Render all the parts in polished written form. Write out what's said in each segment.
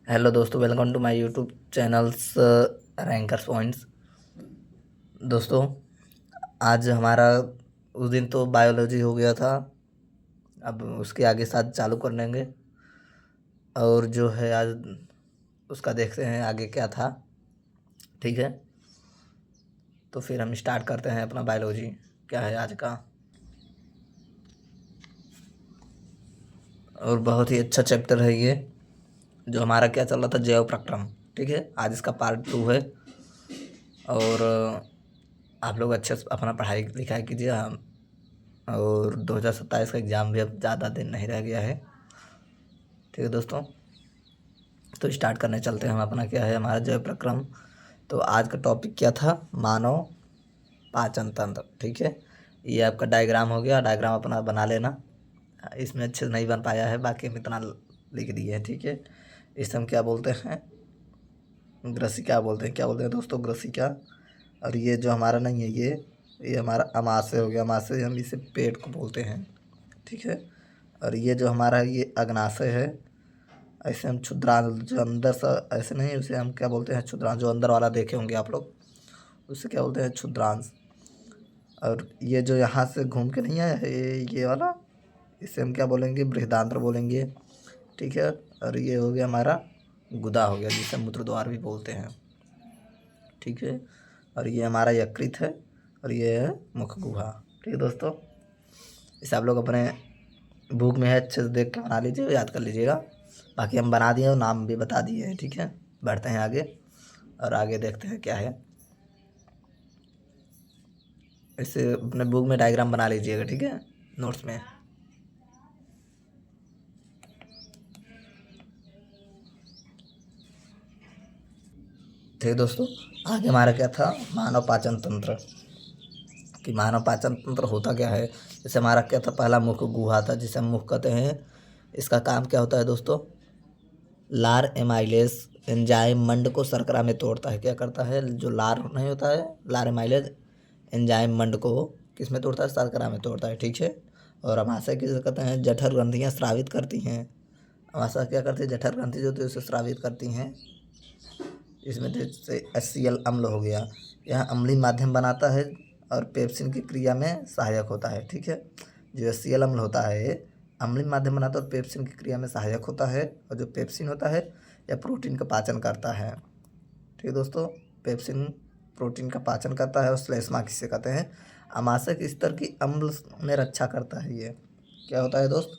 Hello दोस्तों, welcome to my YouTube channels rankers points. दोस्तों, आज हमारा उस दिन तो बायोलॉजी हो गया था। अब उसके आगे साथ चालू कर लेंगे और जो है आज उसका देखते हैं आगे क्या था। ठीक है, तो फिर हम स्टार्ट करते हैं अपना बायोलॉजी क्या है आज का। और बहुत ही अच्छा चैप्टर है ये, जो हमारा क्या चल रहा था, जैव प्रक्रम। ठीक है, आज इसका पार्ट 2 है। और आप लोग अच्छे से अपना पढ़ाई लिखाई कीजिए। हम और 2027 का एग्ज़ाम भी अब ज़्यादा दिन नहीं रह गया है। ठीक है दोस्तों, तो स्टार्ट करने चलते हैं हम अपना क्या है हमारा जैव प्रक्रम। तो आज का टॉपिक क्या था, मानव पाचन तंत्र। ठीक है, ये आपका डायग्राम हो गया, डायग्राम अपना बना लेना। इसमें अच्छे से नहीं बन पाया है, बाकी हम इतना लिख दिए हैं। ठीक है, इसे हम क्या बोलते हैं, ग्रसिका बोलते हैं। क्या बोलते हैं दोस्तों, ग्रसिका। और ये जो हमारा नहीं है, ये हमारा अमाशय हो गया। अमाशय हम इसे पेट को बोलते हैं। ठीक है, और ये जो हमारा है ये अग्नाशय है। ऐसे हम क्षुद्रांश जो अंदर सा ऐसे नहीं, उसे हम क्या बोलते हैं, क्षुद्रांश। जो अंदर वाला देखे होंगे आप लोग, उसे क्या बोलते हैं, क्षुद्रांश। और ये जो यहाँ से घूम के नहीं आया है, ये वाला, इसे हम क्या बोलेंगे, बृहदांत्र बोलेंगे। ठीक है, और ये हो गया हमारा गुदा हो गया, जिसे मूत्र द्वार भी बोलते हैं। ठीक है, और ये हमारा यकृत है, और ये है मुख गुहा। ठीक है दोस्तों, इसे आप लोग अपने बुक में है, अच्छे से देख के बना लीजिए, याद कर लीजिएगा। बाकी हम बना दिए और नाम भी बता दिए हैं। ठीक है, बढ़ते हैं आगे और आगे देखते हैं क्या है। इसे अपने बुक में डायग्राम बना लीजिएगा। ठीक है, नोट्स में। ठीक है दोस्तों, आगे हमारा क्या था, मानव पाचन तंत्र। कि मानव पाचन तंत्र होता क्या है। जैसे हमारा क्या था, पहला मुख गुहा था, जिसे हम मुख कहते हैं। इसका काम क्या होता है दोस्तों, लार एमाइलेज एंजाइम मंड को शर्करा में तोड़ता है। क्या करता है, जो लार नहीं होता है, लार एमाइलेज एंजाइम मंड को किस में तोड़ता है, शर्करा में तोड़ता है। ठीक है, और अमाशय किसे कहते हैं, जठर ग्रंथियाँ स्रावित करती हैं। अमाशय क्या करती है, जठर ग्रंथि जो होती है उसे स्रावित करती हैं। इसमें जैसे HCl अम्ल हो गया, यह अम्लीय माध्यम बनाता है और पेप्सिन की क्रिया में सहायक होता है। ठीक है, जो HCl अम्ल होता है अम्लीय माध्यम बनाता है और पेप्सिन की क्रिया में सहायक होता है। और जो पेप्सिन होता है यह प्रोटीन का पाचन करता है। ठीक है दोस्तों, पेप्सिन प्रोटीन का पाचन करता है। और श्लेष्मा किसे कहते हैं, अमाशय के स्तर की अम्ल में रक्षा करता है। ये क्या होता है दोस्त,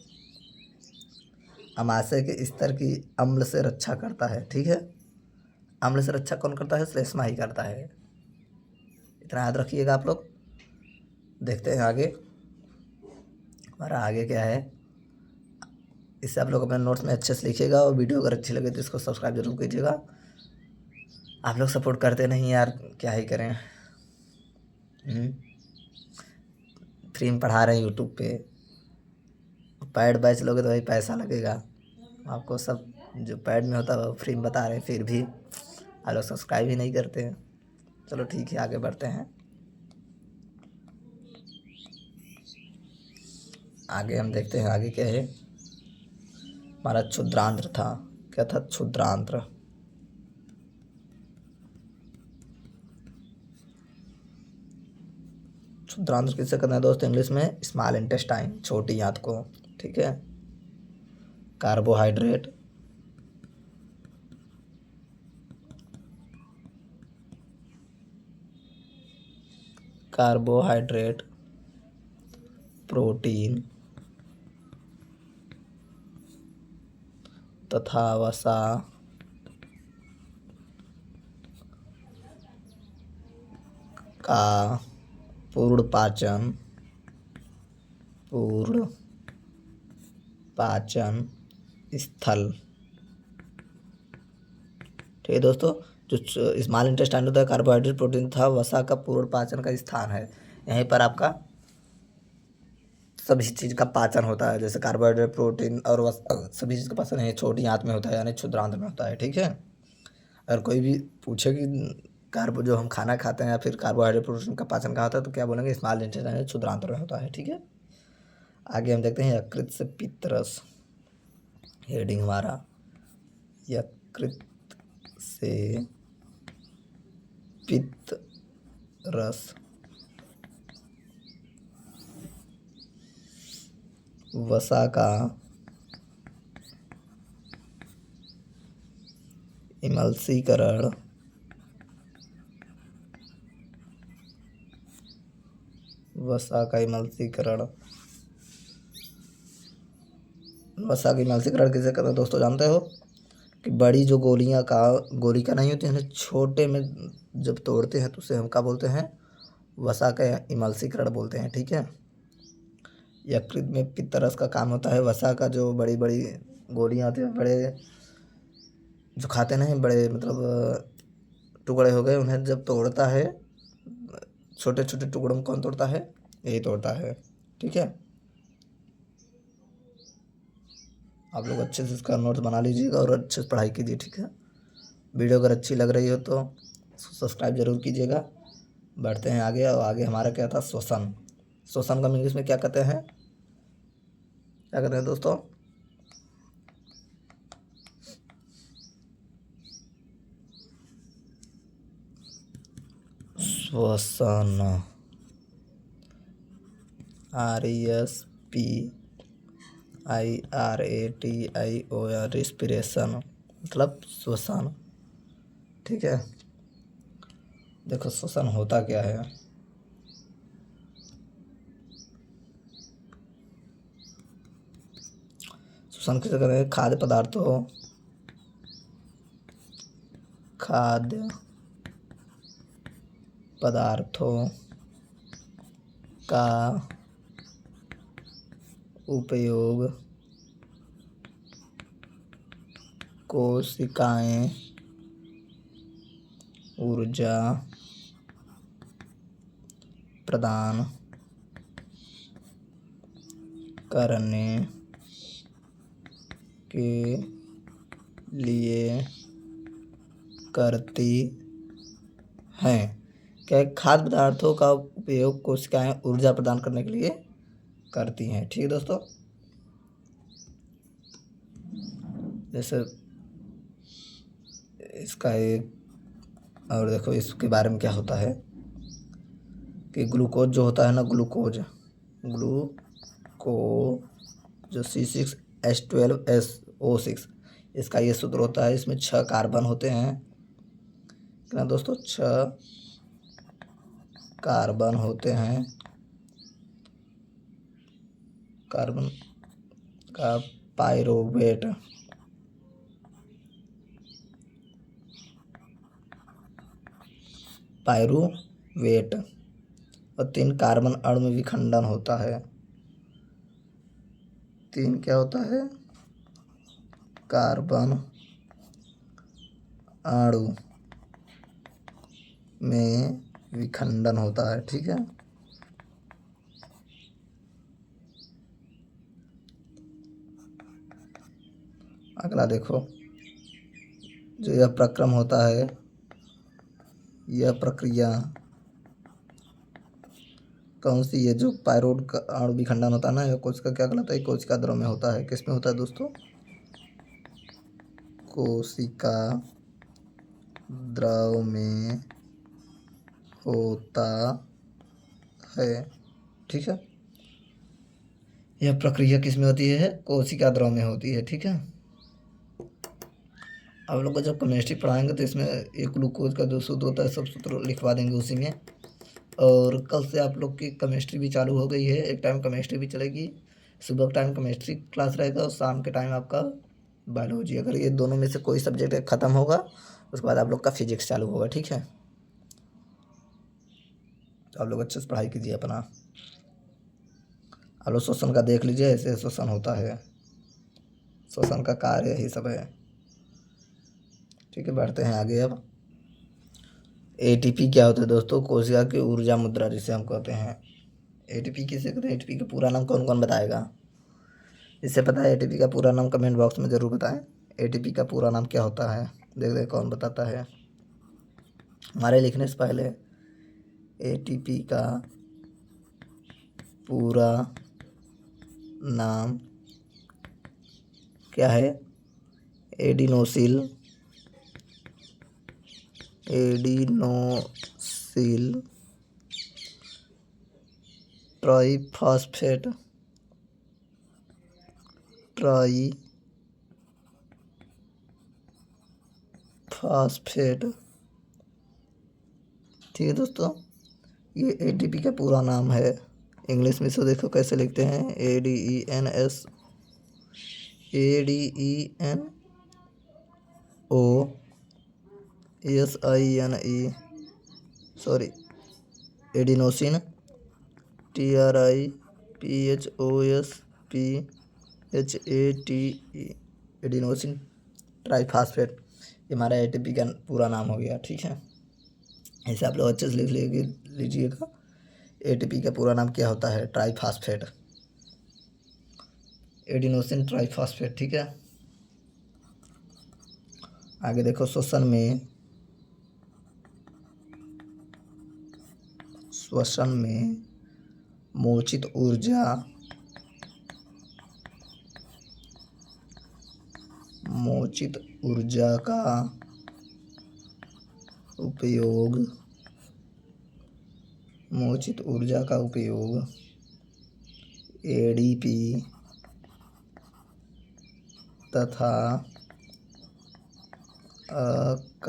अमाशय के स्तर की अम्ल से रक्षा करता है। ठीक है, अम्ल से रक्षा कौन करता है, श्लेष्मा ही करता है। इतना याद रखिएगा आप लोग। देखते हैं आगे, हमारा आगे क्या है। इससे आप लोग अपने नोट्स में अच्छे से लिखिएगा, और वीडियो अगर अच्छी लगे तो इसको सब्सक्राइब जरूर कीजिएगा। आप लोग सपोर्ट करते नहीं यार, क्या ही करें। फ्री में पढ़ा रहे हैं यूट्यूब पे, पैड बैच लोगे तो भाई पैसा लगेगा आपको। सब जो पैड में होता है वो फ्री में बता रहे हैं, फिर भी आप लोग सब्सक्राइब ही नहीं करते हैं। चलो ठीक है, आगे बढ़ते हैं। आगे हम देखते हैं आगे क्या है। हमारा क्षुद्रांत्र था। क्या था, क्षुद्रांत्र। क्षुद्रांत्र किसे कहते हैं दोस्त, इंग्लिश में स्मॉल इंटेस्टाइन, छोटी आंत को। ठीक है, कार्बोहाइड्रेट, कार्बोहाइड्रेट, प्रोटीन तथा वसा का पूर्ण पाचन स्थल। ठीक है दोस्तों, जो स्मॉल इंटेस्टाइन होता है, कार्बोहाइड्रेट, प्रोटीन था वसा का पूर्ण पाचन का स्थान है। यहीं पर आपका सभी चीज़ का पाचन होता है। जैसे कार्बोहाइड्रेट, प्रोटीन और वसा, सभी चीज़ का पाचन है छोटी आंत में होता है, यानी क्षुद्रांत में होता है। ठीक है, अगर कोई भी पूछे कि कार्बो जो हम खाना खाते हैं या फिर कार्बोहाइड्रेट प्रोटीन का पाचन कहाँ होता है, तो क्या बोलेंगे, स्मॉल इंटेस्टाइन क्षुद्रांत में होता है। ठीक है, आगे हम देखते हैं यकृत से पित्त रस। हेडिंग हमारा यकृत से पित्त रस वसा का इमल्सीकरण वसा का इमल्सीकरण किसे कहते हैं दोस्तों, जानते हो? कि बड़ी जो गोली का नहीं होती है, छोटे में जब तोड़ते हैं तो उसे हम क्या बोलते हैं? वसा का इमल्सीकरण बोलते हैं। ठीक है। यकृत में पित्त रस का काम होता है। वसा का जो बड़ी बड़ी गोलियां होती हैं, बड़े जो खाते नहीं, बड़े मतलब टुकड़े हो गए, उन्हें जब तोड़ता है, छोटे छोटे टुकड़ों में कौन तोड़ता है? यही तोड़ता है। ठीक है। आप लोग अच्छे से इसका नोट्स बना लीजिएगा और अच्छे से पढ़ाई कीजिए। ठीक है। वीडियो अगर अच्छी लग रही हो तो सब्सक्राइब जरूर कीजिएगा। बढ़ते हैं आगे। और आगे हमारा क्या था? श्वसन। श्वसन का इंग्लिश में क्या कहते हैं? क्या कहते हैं दोस्तों? श्वसन। RESPIRATION रिस्पिरेशन मतलब श्वसन। ठीक है। देखो श्वसन होता क्या है। श्वसन किसे कहते हैं? खाद्य पदार्थों का उपयोग कोशिकाएं ऊर्जा प्रदान करने के लिए करती हैं। क्या खाद्य पदार्थों का उपयोग कोशिकाएं ऊर्जा प्रदान करने के लिए करती हैं। ठीक है दोस्तों। जैसे इसका एक और देखो इसके बारे में क्या होता है कि ग्लूकोज जो होता है ना, ग्लूकोज जो C6H12SO6, इसका ये सूत्र होता है। इसमें 6 कार्बन होते हैं। कितना दोस्तों? 6 कार्बन होते हैं। कार्बन का पायरोवेट और 3 कार्बन अणु में विखंडन होता है। 3 क्या होता है? कार्बन अणु में विखंडन होता है। ठीक है। अगला देखो, जो यह प्रक्रम होता है, यह प्रक्रिया कौन सी है? जो पायरोड का अणु विखंडन होता है ना, यह कोशिका क्या कहलाता है? कोशिका द्रव में होता है। किस में होता है दोस्तों? कोशिका द्रव में होता है। ठीक है। यह प्रक्रिया किस में होती है? कोशिका द्रव में होती है। ठीक है। आप लोग को जब केमिस्ट्री पढ़ाएंगे तो इसमें एक ग्लूकोज का जो सूत्र होता है, सब सूत्र लिखवा देंगे उसी में। और कल से आप लोग की केमिस्ट्री भी चालू हो गई है। एक टाइम केमिस्ट्री भी चलेगी। सुबह के टाइम केमिस्ट्री क्लास रहेगा और शाम के टाइम आपका बायोलॉजी। अगर ये दोनों में से कोई सब्जेक्ट ख़त्म होगा उसके बाद आप लोग का फिजिक्स चालू होगा। ठीक है। तो आप लोग अच्छे से पढ़ाई कीजिए अपना। आप लोग श्वसन का देख लीजिए, ऐसे श्वसन होता है। श्वसन का कार्य यही सब है। ठीक है। बढ़ते हैं आगे। अब ATP क्या होता है दोस्तों? कोशिका की ऊर्जा मुद्रा जिसे हम कहते हैं। ATP किसे कहते हैं? ATP का पूरा नाम कौन कौन बताएगा? जिससे पता है ATP का पूरा नाम कमेंट बॉक्स में ज़रूर बताएं। ATP का पूरा नाम क्या होता है? देख कौन बताता है। हमारे लिखने से पहले ATP का पूरा नाम क्या है? एडिनोसिल एडिनोसिल ट्राइफॉस्फेट ठीक है दोस्तों, ये एटीपी का पूरा नाम है। इंग्लिश में इसको देखो कैसे लिखते हैं, ADENOSINE, sorry, adenosine, TRIPHOSPHATE, adenosine triphosphate, ये हमारा एटीपी का पूरा नाम हो गया। ठीक है, ऐसे आप लोग अच्छे से लिख लीजिएगा। एटीपी का पूरा नाम क्या होता है, ट्राइफॉस्फेट, एडिनोसिन ट्राइफॉस्फेट। ठीक है, आगे देखो, श्वसन में मोचित ऊर्जा का उपयोग एडीपी तथा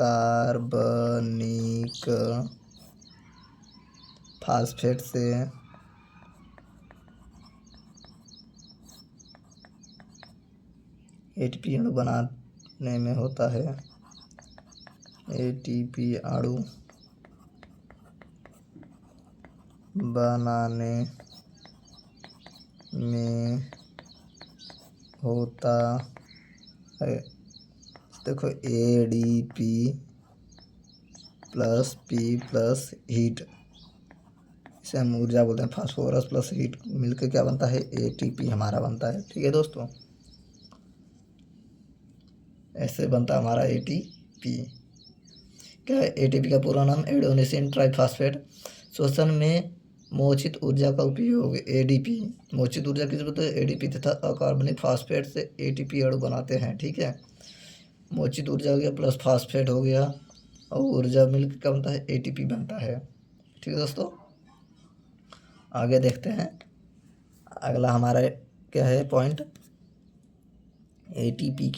अकार्बनिक फास्फेट से एटीपी अणु बनाने में होता है। एटीपी अणु बनाने में होता है। देखो, ADP plus P plus heat, इसे हम ऊर्जा बोलते हैं। फास्फोरस प्लस हीट मिलकर क्या बनता है, एटीपी हमारा बनता है। ठीक है दोस्तों, ऐसे बनता हमारा एटीपी। क्या है, एटीपी का पूरा नाम एडिनोसिन ट्राइफॉस्फेट। श्वसन में मोचित ऊर्जा का उपयोग एडीपी, मोचित ऊर्जा किस बोलते हैं, एडीपी तथा अकार्बनिक फास्फेट से एटीपी अणु बनाते हैं। ठीक है, मोचित ऊर्जा हो गया प्लस फास्फेट हो गया, और ऊर्जा मिलकर क्या बनता है, एटीपी बनता है। ठीक है दोस्तों, आगे देखते हैं। अगला हमारा क्या है पॉइंट, एटीपी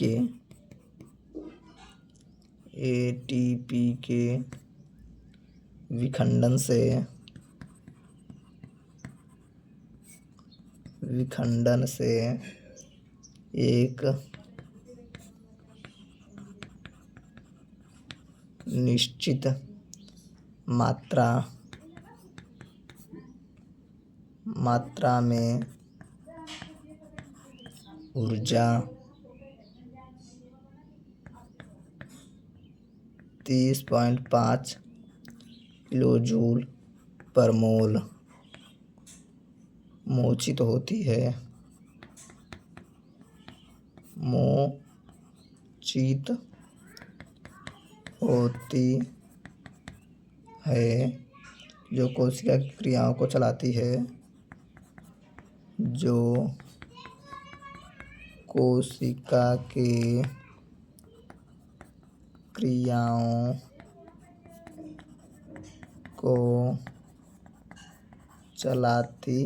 के विखंडन से एक निश्चित मात्रा में ऊर्जा 30.5 किलोजूल पर मोल मोचित होती है, जो कोशिका की क्रियाओं को चलाती है, जो कोशिका के क्रियाओं को चलाती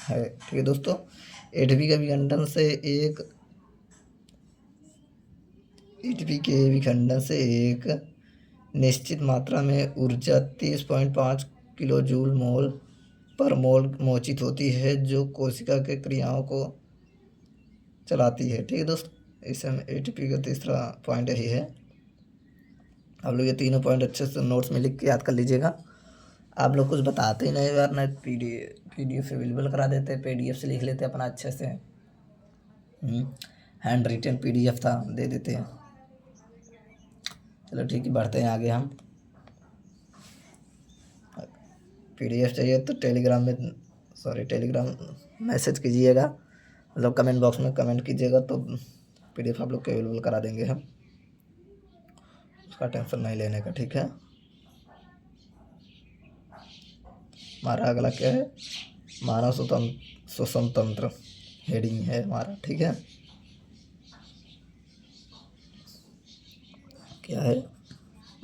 है। ठीक है दोस्तों, एटीपी के विखंडन से एक निश्चित मात्रा में ऊर्जा 30.5 किलोजूल पर मोल मोचित होती है, जो कोशिका के क्रियाओं को चलाती है। ठीक है दोस्तों, इसमें एटीपी का तीसरा पॉइंट यही है। आप लोग ये तीनों पॉइंट अच्छे से नोट्स में लिख के याद कर लीजिएगा। आप लोग कुछ बताते ही नहीं यार, नहीं पीडीएफ अवेलेबल करा देते, पीडीएफ से लिख लेते अपना अच्छे से, हैंड रिटन पीडीएफ था, दे देते हैं। चलो ठीक है, बढ़ते हैं आगे हम। पीडीएफ चाहिए तो टेलीग्राम मैसेज कीजिएगा, मतलब कमेंट बॉक्स में कमेंट कीजिएगा, तो पीडीएफ आप लोग को अवेलेबल करा देंगे हम, उसका टेंशन नहीं लेने का। ठीक है, हमारा अगला क्या है, मानव श्वसन तंत्र हेडिंग है हमारा। ठीक है, क्या है,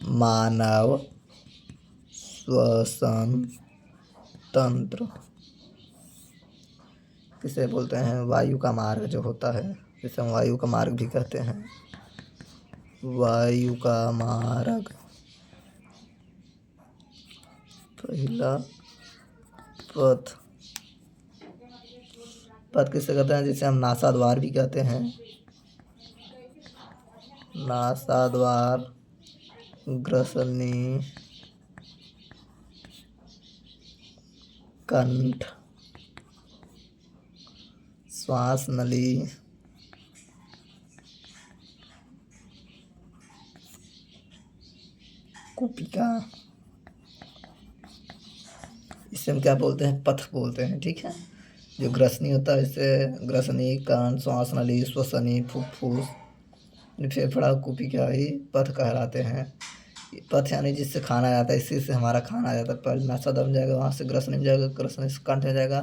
मानव श्वसन तंत्र किसे बोलते हैं? वायु का मार्ग जो होता है, जिसे हम वायु का मार्ग भी कहते हैं। वायु का मार्ग पहला पथ। पथ किसे कहते हैं? जिसे हम नासाद्वार भी कहते हैं। नासाद्वार, ग्रसनी, कंठ, श्वास नली, कुपिका, इसे हम क्या बोलते हैं? पथ बोलते हैं। ठीक है। जो ग्रसनी होता है इसे ग्रसनी, कान, श्वास नली, श्वसनी, फुफ्फुस, फेफड़ा, कुपिका ही पथ कहलाते हैं। पथ यानी जिससे खाना जाता है, इसी से हमारा खाना आ जाता है। पहले नासा दम जाएगा, वहाँ से ग्रसनी में जाएगा, ग्रसनी से कंठ में जाएगा,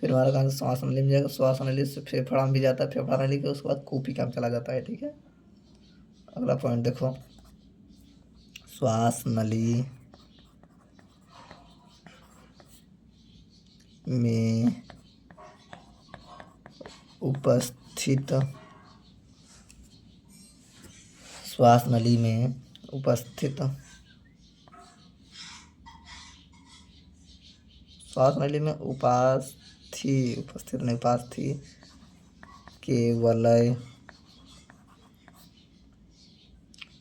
फिर हमारा कान श्वास नली में जाएगा, श्वास नली से फेफड़ा में भी जाता है, फेफड़ा नली के उसके बाद कुपिका में चला जाता है। ठीक है। अगला पॉइंट देखो, श्वास नली में उपस्थित, श्वास नली में उपस्थित, श्वास नली में उपस्थित नहीं, उपास्थि के वलय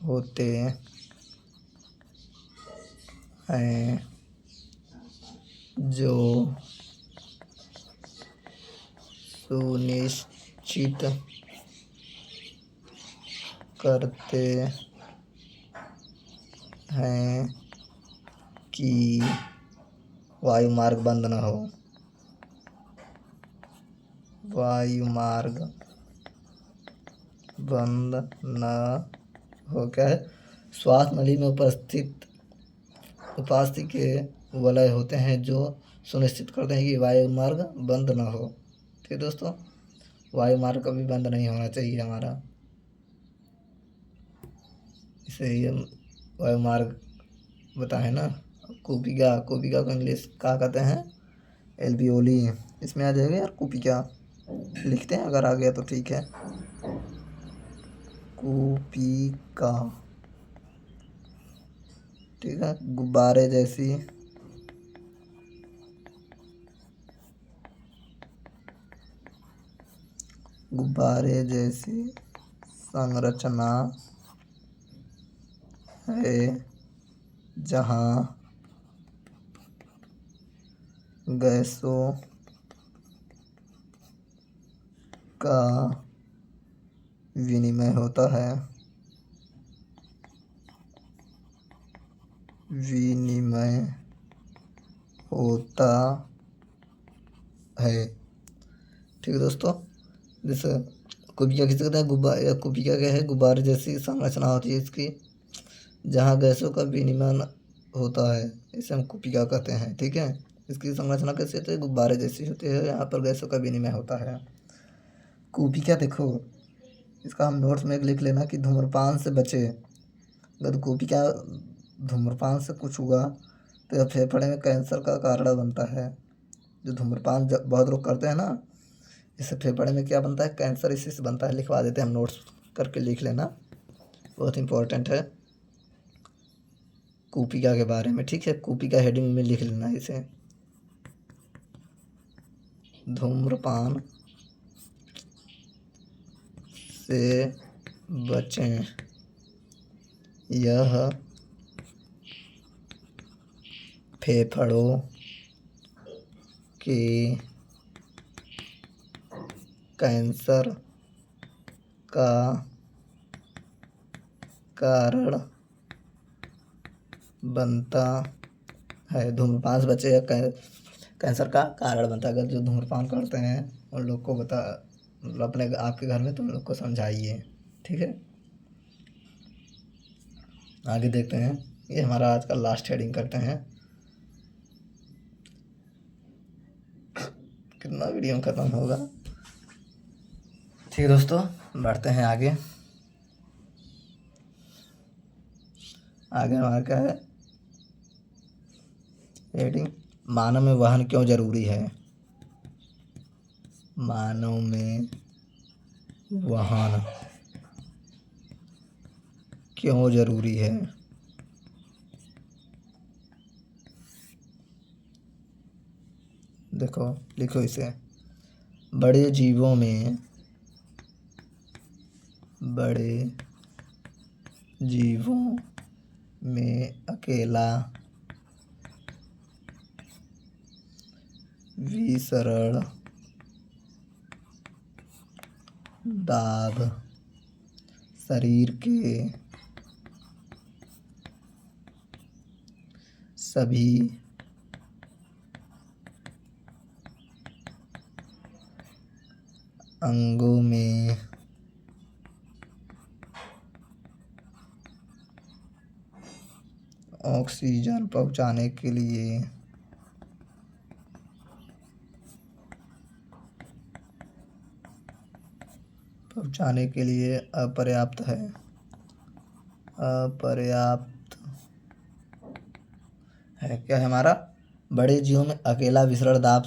होते हैं जो सुनिश्चित करते हैं कि वायु मार्ग बंद न हो। वायु मार्ग बंद न हो क्या है? श्वास नली में उपास्थि के वलय होते हैं जो सुनिश्चित करते हैं कि वायु मार्ग बंद न हो। ठीक दोस्तों, वायु मार्ग कभी बंद नहीं होना चाहिए हमारा, इसे हम वायु मार्ग बताए ना। कुपिका, कुपिका को इंग्लिश क्या कहते हैं? एल्वियोली। इसमें आ जाएगा यार कुपिका, लिखते हैं, अगर आ गया तो ठीक है। कुपिका, ठीक है। गुब्बारे जैसी संरचना है जहाँ गैसों का विनिमय होता है। ठीक है दोस्तों, जैसे कुपिका किसे कहते हैं? कुपिका क्या है? गुब्बारे जैसी संरचना होती है इसकी, जहाँ गैसों का विनिमय होता है, इसे हम कुपिका कहते हैं। ठीक है। इसकी संरचना कैसी होती है? गुब्बारे जैसी होती है, यहाँ पर गैसों का विनिमय होता है। कुपिका देखो, इसका हम नोट्स में लिख लेना कि धूम्रपान से बचे। अगर कुपिका धूम्रपान से कुछ हुआ तो यह फेफड़े में कैंसर का कारण बनता है। जो धूम्रपान जब बहुत लोग करते हैं ना, इससे फेफड़े में क्या बनता है? कैंसर इसी से बनता है। लिखवा देते हैं हम, नोट्स करके लिख लेना, बहुत इंपॉर्टेंट है कुपिका के बारे में। ठीक है। कुपिका हेडिंग में लिख लेना इसे। धूम्रपान से बचें, यह फेफड़ों के कैंसर का कारण बनता है। धूम्रपान से बचे या कैंसर का कारण बनता है। अगर जो धूम्रपान करते हैं उन लोग को मतलब अपने आपके घर में तो उन लोग को समझाइए। ठीक है। आगे देखते हैं, ये हमारा आज का लास्ट हेडिंग करते हैं। कितना वीडियो खत्म होगा। ठीक है दोस्तों, बढ़ते हैं आगे। आगे हमारा क्या है हेडिंग, मानव में वाहन क्यों जरूरी है। मानव में वाहन क्यों जरूरी है। देखो लिखो इसे, बड़े जीवों में अकेला विसरण दाब शरीर के सभी अंगों में ऑक्सीजन पहुंचाने के लिए अपर्याप्त है। क्या है हमारा, बड़े जीवों में अकेला विसरण दाब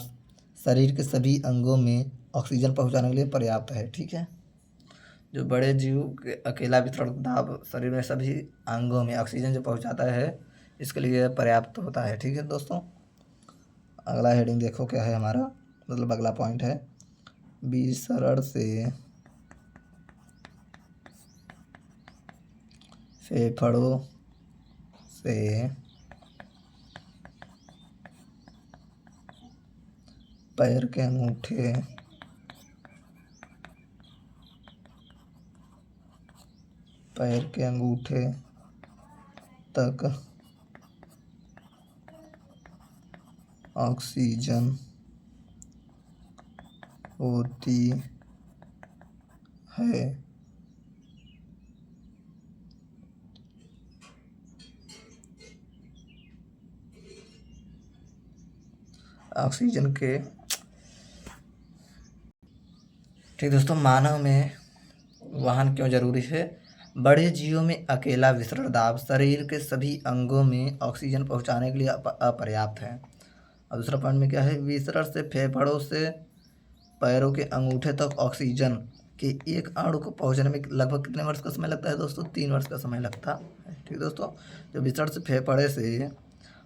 शरीर के सभी अंगों में ऑक्सीजन पहुंचाने के लिए पर्याप्त है। ठीक है, जो बड़े जीव के अकेला विसरण दाब शरीर में सभी अंगों में ऑक्सीजन जो पहुंचाता है इसके लिए पर्याप्त होता है। ठीक है दोस्तों, अगला हेडिंग देखो क्या है हमारा, मतलब अगला पॉइंट है, विसरण से फेफड़ों से पैर के अंगूठे तक ऑक्सीजन होती है। ऑक्सीजन के ठीक दोस्तों, मानव में वाहन क्यों जरूरी है। बड़े जीवों में अकेला विसरण दाब शरीर के सभी अंगों में ऑक्सीजन पहुंचाने के लिए अपर्याप्त है। और दूसरा पॉइंट में क्या है, विसरण से फेफड़ों से पैरों के अंगूठे तक ऑक्सीजन के एक अणु को पहुंचने में लगभग कितने वर्ष का समय लगता है दोस्तों, 3 वर्ष का समय लगता है। ठीक दोस्तों, जो विसरण से फेफड़े से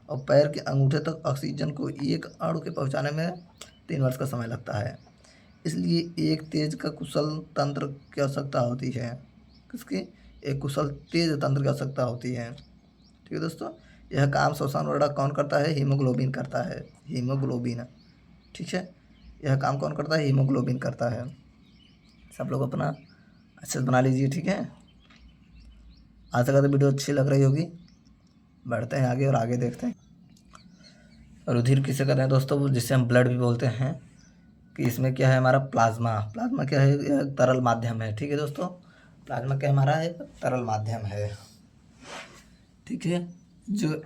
और पैर के अंगूठे तक ऑक्सीजन को एक अणु के पहुंचाने में 3 वर्ष का समय लगता है। इसलिए एक तेज का कुशल तंत्र की आवश्यकता होती है। किसकी, एक कुशल तेज तंत्र की आवश्यकता होती है। ठीक है दोस्तों, यह काम श्वसन वर्णक कौन करता है, हीमोग्लोबिन करता है। हीमोग्लोबिन, ठीक है, यह काम कौन करता है, हीमोग्लोबिन करता है। सब लोग अपना अच्छे से बना लीजिए। ठीक है, आशा करते वीडियो अच्छी लग रही होगी। बढ़ते हैं आगे और आगे देखते हैं। रुधिर किसे कहते हैं दोस्तों, जिसे हम ब्लड भी बोलते हैं, कि इसमें क्या है हमारा प्लाज्मा क्या है, यह तरल माध्यम है। ठीक है दोस्तों, प्लाज्मा क्या हमारा है, तरल माध्यम है। ठीक है, जो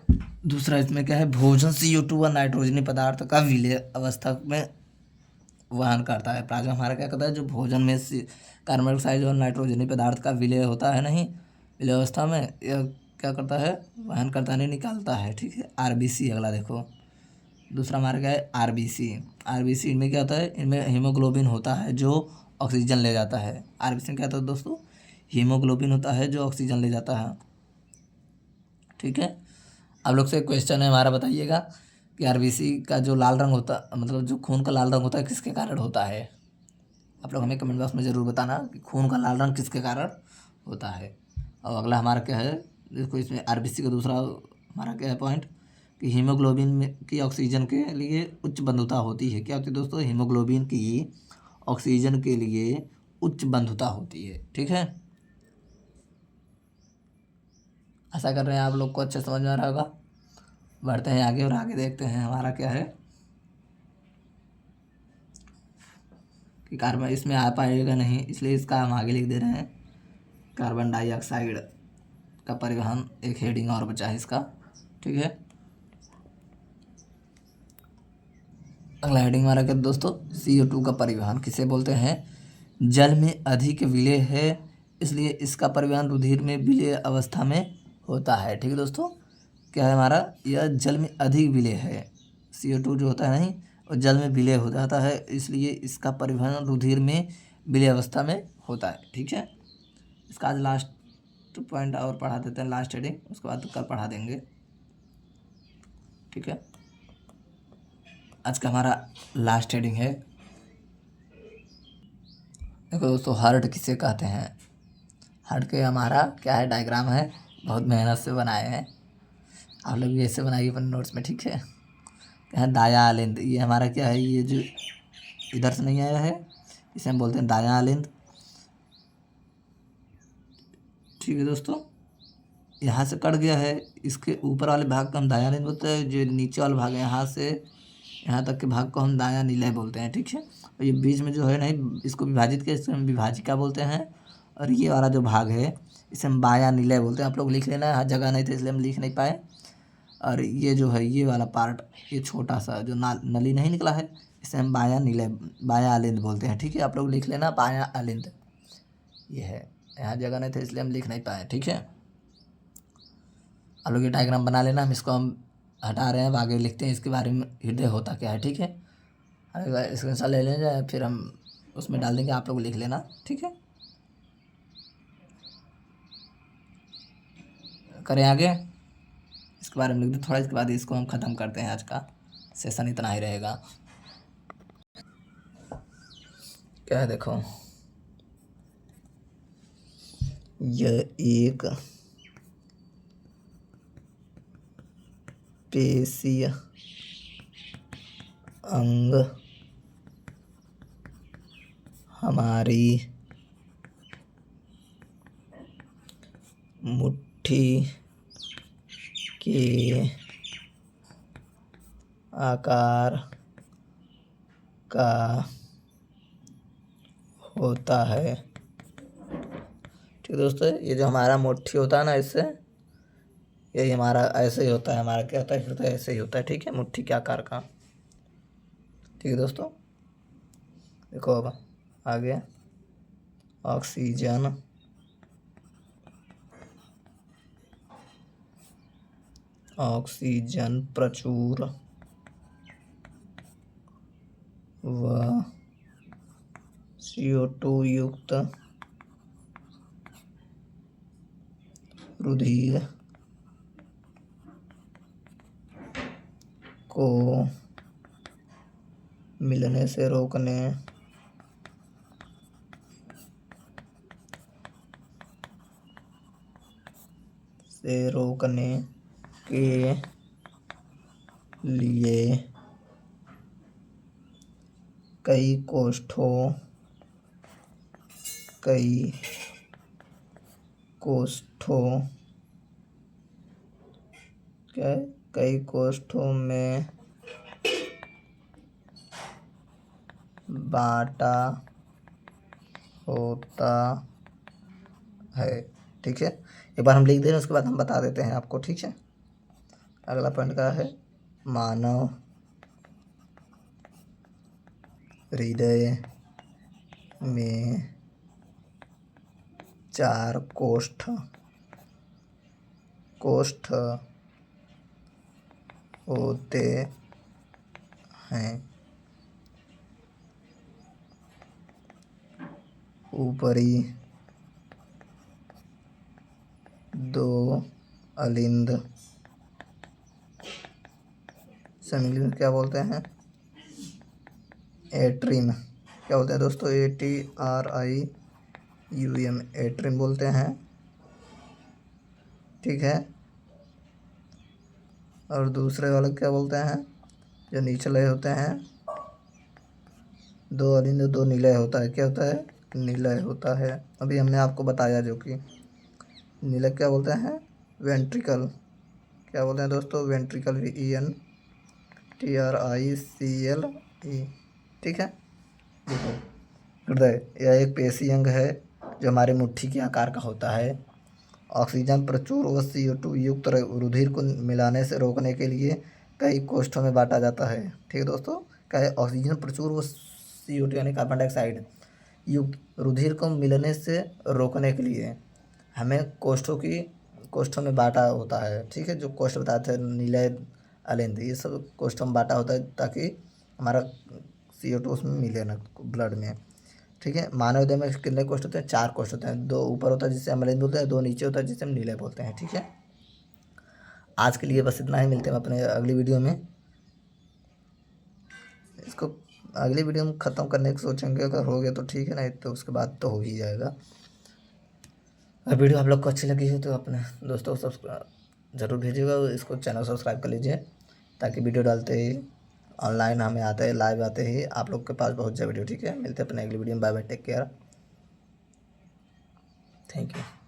दूसरा इसमें क्या है, भोजन CO2 व नाइट्रोजनी पदार्थ का विलय अवस्था में वहन करता है। प्लाज्मा हमारा क्या करता है, जो भोजन में से कार्बन डाइऑक्साइड और नाइट्रोजनी पदार्थ का विलय होता है नहीं, विलय अवस्था में यह क्या करता है, वहन करता नहीं, निकालता है। ठीक है, RBC अगला देखो, दूसरा हमारा क्या है, RBC इनमें क्या होता है, इनमें हीमोग्लोबिन होता है जो ऑक्सीजन ले जाता है। RBC में क्या होता है दोस्तों, हीमोग्लोबिन होता है जो ऑक्सीजन ले जाता है। ठीक है, आप लोग से क्वेश्चन है हमारा, बताइएगा कि RBC का जो लाल रंग होता, मतलब जो खून का लाल रंग होता है, किसके कारण होता है। आप लोग हमें कमेंट बॉक्स में ज़रूर बताना कि खून का लाल रंग किसके कारण होता है। और अगला हमारा क्या है, देखो इसमें RBC का दूसरा हमारा क्या है पॉइंट, कि हीमोग्लोबिन में की ऑक्सीजन के लिए उच्च बंधुता होती है। क्या होती है दोस्तों, हीमोग्लोबिन की ऑक्सीजन के लिए उच्च बंधुता होती है। ठीक है, आशा कर रहे हैं आप लोग को अच्छे समझ में आ रहा होगा। बढ़ते हैं आगे और आगे देखते हैं हमारा क्या है, कि कार्बन इसमें आ पाएगा नहीं, इसलिए इसका हम आगे लिख दे रहे हैं, कार्बन डाइऑक्साइड का परिवहन, एक हेडिंग और बचा है इसका। ठीक है, अगला हेडिंग हमारा क्या दोस्तों, CO2 का परिवहन किसे बोलते हैं, जल में अधिक विलेय है, इसलिए इसका परिवहन रुधिर में विलेय अवस्था में होता है। ठीक है दोस्तों, क्या है हमारा, यह जल में अधिक विलेय है। CO2 जो होता है नहीं, वो जल में विलेय हो जाता है, इसलिए इसका परिवहन रुधिर में विलेय अवस्था में होता है। ठीक है, इसका आज लास्ट पॉइंट और पढ़ा देते हैं, लास्ट हेडिंग, उसके बाद कल पढ़ा देंगे। ठीक है, आज का हमारा लास्ट हेडिंग है, देखो दोस्तों, हार्ट किसे कहते हैं। हार्ट के हमारा क्या है, डायग्राम है, बहुत मेहनत से बनाए हैं, आप लोग भी ऐसे बनाइए अपने नोट्स में। ठीक है, क्या है, दायां अलिंद, ये हमारा क्या है, ये जो इधर से नहीं आया है इसे हम बोलते हैं दायां अलिंद। ठीक है दोस्तों, यहाँ से कट गया है, इसके ऊपर वाले भाग को हम दायां अलिंद बोलते हैं, जो नीचे वाला भाग है यहाँ से यहाँ तक के भाग को हम दायां निलय बोलते हैं। ठीक है, और ये बीच में जो है नहीं, इसको विभाजित किया, इसे हम विभाजिका बोलते हैं, और ये वाला जो भाग है इसे हम बायां निलय बोलते हैं। आप लोग लिख लेना, यहाँ जगह नहीं थी इसलिए हम लिख नहीं पाए। और ये जो है, ये वाला पार्ट, ये छोटा सा जो नली नहीं निकला है, इसे हम बायां निलय, बायां अलिंद बोलते हैं। ठीक है, आप लोग लिख लेना बायां अलिंद, ये है, यहाँ जगह नहीं थी इसलिए हम लिख नहीं पाए। ठीक है, आप लोग ये डायग्राम बना लेना, हम इसको हम हटा रहे हैं, आगे लिखते हैं इसके बारे में, हृदय होता क्या है। ठीक है, स्क्रीनशॉट ले लेंगे, फिर हम उसमें डाल देंगे, आप लोग लिख लेना। ठीक है, करें आगे, इसके बारे में लिख दो थोड़ा, इसके बाद इसको हम ख़त्म करते हैं। आज का सेशन इतना ही रहेगा। क्या है, देखो, यह एक पेशीय अंग हमारी मुट्ठी के आकार का होता है। ठीक है दोस्तों, ये जो हमारा मुट्ठी होता है ना, इससे यही हमारा ऐसे ही होता है, हमारा क्या होता है, हृदय ऐसे ही होता है। ठीक है, मुट्ठी के आकार का। ठीक है दोस्तों, देखो अब आगे, ऑक्सीजन प्रचुर व CO2 युक्त रुधिर को मिलने से रोकने के लिए कई कोष्ठों में बांटा होता है। ठीक है, एक बार हम लिख दे रहे हैं, उसके बाद हम बता देते हैं आपको। ठीक है, अगला पॉइंट का है, मानव हृदय में 4 कोष्ठ होते हैं। ऊपरी 2 अलिंद इंग्लिश में क्या बोलते हैं, एट्रिन। क्या बोलते हैं दोस्तों, ATRIUM, एट्रिन बोलते हैं। ठीक है, और दूसरे वाले क्या बोलते हैं, जो निचले होते हैं, 2 अलिंद 2 निलय होता है। क्या होता है, निलय होता है। अभी हमने आपको बताया, जो कि निलय क्या बोलते हैं, वेंट्रिकल। क्या बोलते हैं दोस्तों, वेंट्रिकल, VENTRICLE। ठीक है, देखो, हृदय यह एक पेशी अंग है जो हमारी मुट्ठी के आकार का होता है। ऑक्सीजन प्रचुर व CO2 युक्त रुधिर को मिलाने से रोकने के लिए कई कोष्ठों में बांटा जाता है। ठीक है दोस्तों, क्या है, ऑक्सीजन प्रचुर व CO2 यानी कार्बन डाइऑक्साइड युक्त रुधिर को मिलने से रोकने के लिए हमें कोष्ठों की कोष्ठों में बांटा होता है, ठीक है। जो कोष्ठ बताए थे नीले, अलिंद, ये सब कोष्ठों में बांटा होता है ताकि हमारा CO2 उसमें मिले ना ब्लड में, ठीक है। मानव देह में कितने कोष्ठ होते हैं? 4 कोष्ठ होते हैं। 2 ऊपर होता है जिसे हम अलिंद बोलते हैं, 2 नीचे होता है जिसे हम नीले बोलते हैं, ठीक है। आज के लिए बस इतना ही, मिलते हैं अपने अगली वीडियो में। इसको अगली वीडियो में ख़त्म करने की सोचेंगे, अगर हो गया तो ठीक है, नहीं तो उसके बाद तो हो ही जाएगा। अगर वीडियो आप लोग को अच्छी लगी हो तो अपने दोस्तों को ज़रूर भेजिएगा, इसको चैनल सब्सक्राइब कर लीजिए ताकि वीडियो डालते ही ऑनलाइन हमें आते हैं, लाइव आते ही आप लोग के पास पहुंच जाए वीडियो, ठीक है। मिलते हैं अपने अगली वीडियो में। Bye bye, take care, thank you.